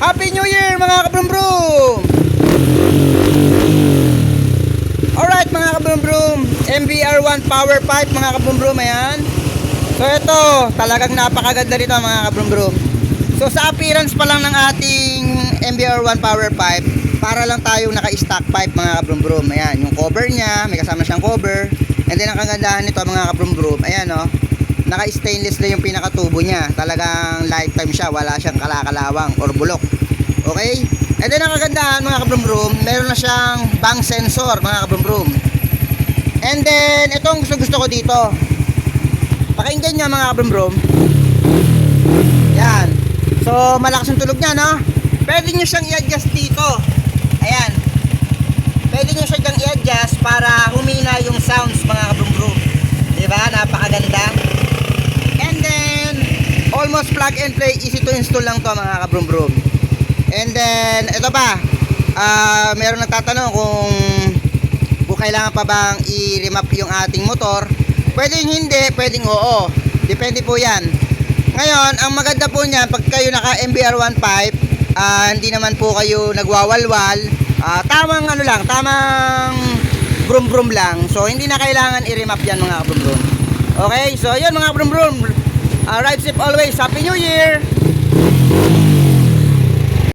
Happy New Year mga kabrum-brum! Alright mga kabrum-brum, MBR1 Power Pipe mga kabrum-brum, ayan. So ito, talagang napakaganda nito mga kabrum-brum. So sa appearance pa lang ng ating MBR1 Power Pipe, para lang tayong naka-stock pipe mga kabrum-brum. Ayan, yung cover niya, may kasama siyang cover. And then ang kagandahan nito mga kabrum-brum, ayan o, naka-stainless na yung pinakatubo niya. Talagang lifetime siya, wala siyang kalakalawang or bulok. Okay? And then ang kagandahan mga kabrum-brum, meron na siyang bank sensor mga kabrum-brum. And then itong gusto ko dito, pakinggan nyo mga kabrum-brum. Yan. So malakas yung tunog niya, no? Pwede nyo siyang i-adjust dito. Ayan. Pwede nyo siyang i-adjust para humina yung sounds mga kabrum-brum. Diba? Napakaganda. And then almost plug and play, easy to install lang to mga kabrum-brum. And then ito pa, meron nagtatanong kung kailangan pa bang i-remap yung ating motor. Pwedeng hindi, pwedeng oo. Depende po yan. Ngayon, ang maganda po niyan, pag kayo naka MBR1 pipe, hindi naman po kayo nagwawalwal, tamang ano lang, tamang brum-brum lang. So hindi na kailangan i-remap yan mga brum-brum. Okay, so yun mga brum-brum, ride safe always. Happy New Year!